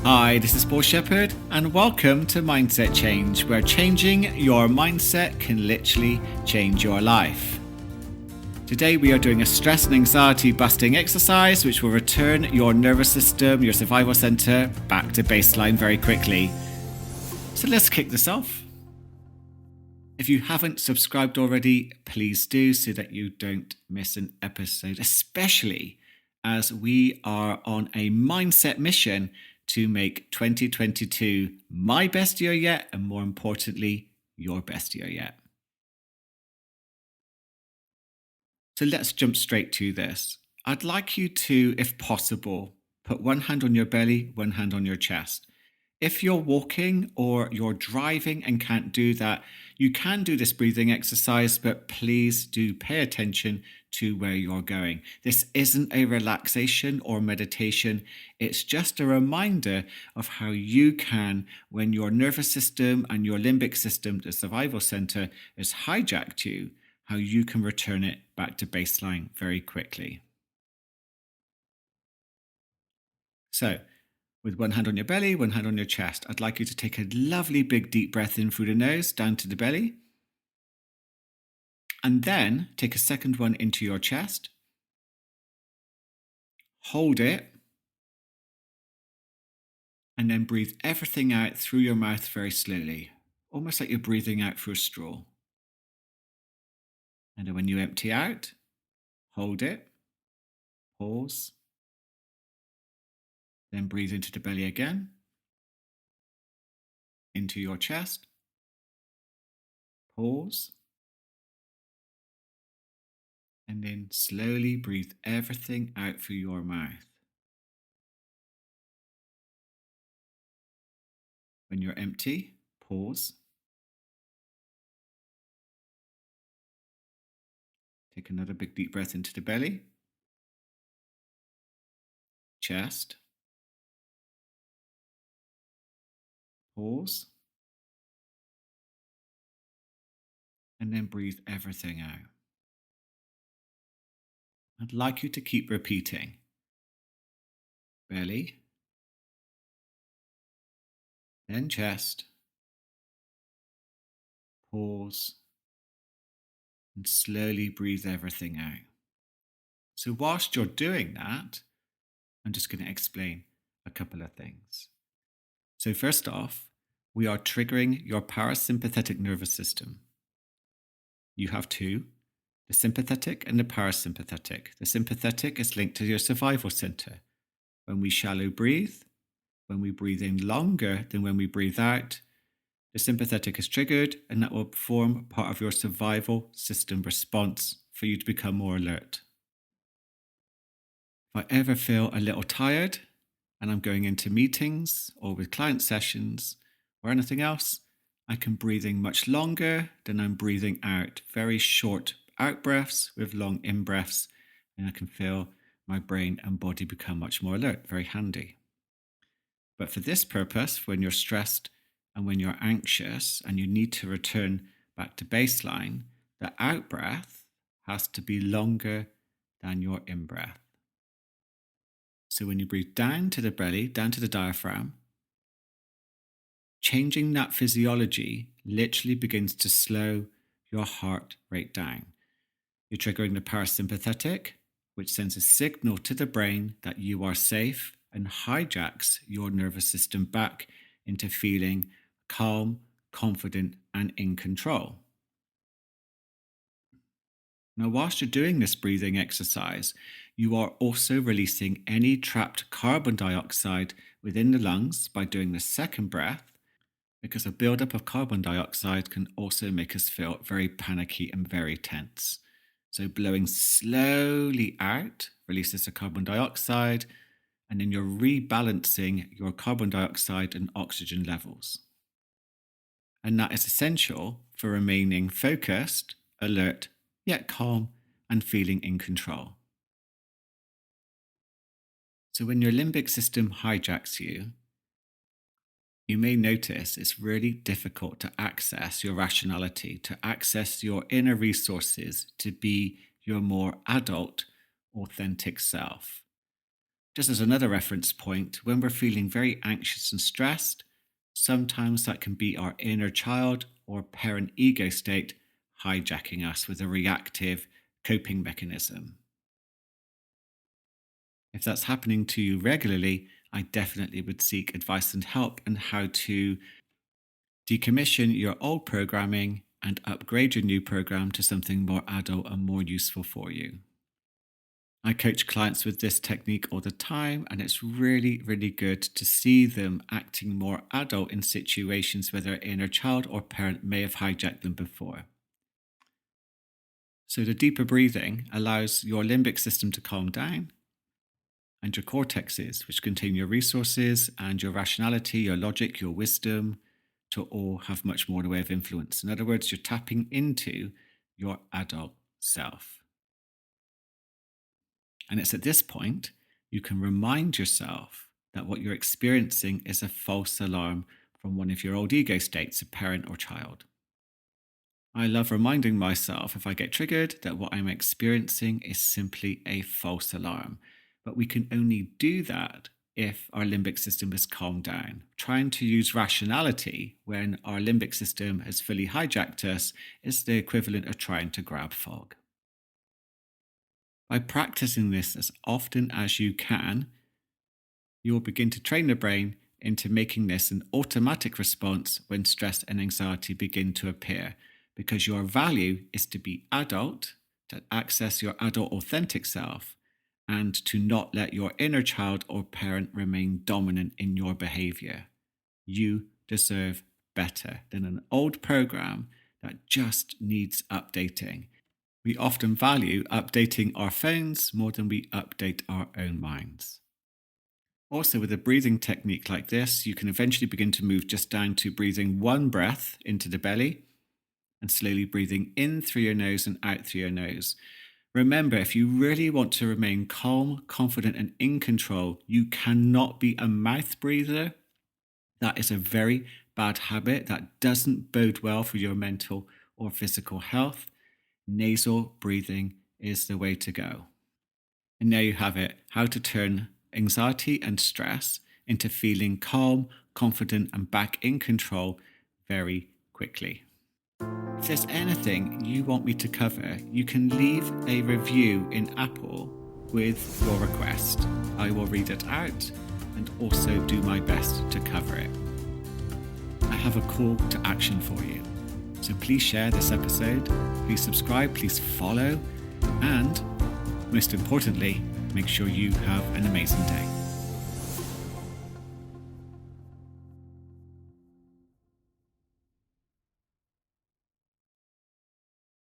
Hi, this is Paul Shepherd, and welcome to Mindset Change, where changing your mindset can literally change your life. Today, we are doing a stress and anxiety busting exercise, which will return your nervous system, your survival center, back to baseline very quickly. So let's kick this off. If you haven't subscribed already, please do so that you don't miss an episode, especially as we are on a mindset mission to make 2022 my best year yet, and more importantly, your best year yet. So let's jump straight to this. I'd like you to, if possible, put one hand on your belly, one hand on your chest. If you're walking or you're driving and can't do that, you can do this breathing exercise, but please do pay attention to where you're going. This isn't a relaxation or meditation. It's just a reminder of how you can, when your nervous system and your limbic system, the survival center, has hijacked you, how you can return it back to baseline very quickly. So, with one hand on your belly, one hand on your chest, I'd like you to take a lovely big deep breath in through the nose, down to the belly. And then take a second one into your chest. Hold it. And then breathe everything out through your mouth very slowly, almost like you're breathing out through a straw. And then when you empty out, hold it. Pause. Then breathe into the belly again. Into your chest. Pause. And then slowly breathe everything out through your mouth. When you're empty, pause. Take another big deep breath into the belly, chest, pause, and then breathe everything out. I'd like you to keep repeating. Belly, then chest, pause, and slowly breathe everything out. So whilst you're doing that, I'm just going to explain a couple of things. So first off, we are triggering your parasympathetic nervous system. You have two, the sympathetic and the parasympathetic. The sympathetic is linked to your survival center. When we shallow breathe, when we breathe in longer than when we breathe out, the sympathetic is triggered, and that will form part of your survival system response for you to become more alert. If I ever feel a little tired and I'm going into meetings or with client sessions or anything else, I can breathe in much longer than I'm breathing out. Very short out breaths with long in breaths, and I can feel my brain and body become much more alert. Very handy. But for this purpose, when you're stressed and when you're anxious and you need to return back to baseline, the out breath has to be longer than your in breath. So when you breathe down to the belly, down to the diaphragm, changing that physiology literally begins to slow your heart rate down. You're triggering the parasympathetic, which sends a signal to the brain that you are safe and hijacks your nervous system back into feeling calm, confident, and in control. Now, whilst you're doing this breathing exercise, you are also releasing any trapped carbon dioxide within the lungs by doing the second breath, because a buildup of carbon dioxide can also make us feel very panicky and very tense. So blowing slowly out releases the carbon dioxide, and then you're rebalancing your carbon dioxide and oxygen levels. And that is essential for remaining focused, alert, yet calm and feeling in control. So when your limbic system hijacks you, you may notice it's really difficult to access your rationality, to access your inner resources, to be your more adult, authentic self. Just as another reference point, when we're feeling very anxious and stressed, sometimes that can be our inner child or parent ego state hijacking us with a reactive coping mechanism. If that's happening to you regularly, I definitely would seek advice and help on how to decommission your old programming and upgrade your new program to something more adult and more useful for you. I coach clients with this technique all the time, and it's really, really good to see them acting more adult in situations where their inner child or parent may have hijacked them before. So the deeper breathing allows your limbic system to calm down, and your cortexes, which contain your resources and your rationality, your logic, your wisdom, to all have much more in the way of influence. In other words, you're tapping into your adult self. And it's at this point you can remind yourself that what you're experiencing is a false alarm from one of your old ego states, a parent or child. I love reminding myself if I get triggered that what I'm experiencing is simply a false alarm. But we can only do that if our limbic system is calmed down. Trying to use rationality when our limbic system has fully hijacked us is the equivalent of trying to grab fog. By practicing this as often as you can, you will begin to train the brain into making this an automatic response when stress and anxiety begin to appear, because your value is to be adult, to access your adult authentic self, and to not let your inner child or parent remain dominant in your behavior. You deserve better than an old program that just needs updating. We often value updating our phones more than we update our own minds. Also, with a breathing technique like this, you can eventually begin to move just down to breathing one breath into the belly and slowly breathing in through your nose and out through your nose. Remember, if you really want to remain calm, confident, and in control, you cannot be a mouth breather. That is a very bad habit that doesn't bode well for your mental or physical health. Nasal breathing is the way to go. And there you have it, how to turn anxiety and stress into feeling calm, confident, and back in control very quickly. If there's anything you want me to cover, you can leave a review in Apple with your request. I will read it out and also do my best to cover it. I have a call to action for you. So please share this episode, please subscribe, please follow, and most importantly, make sure you have an amazing day.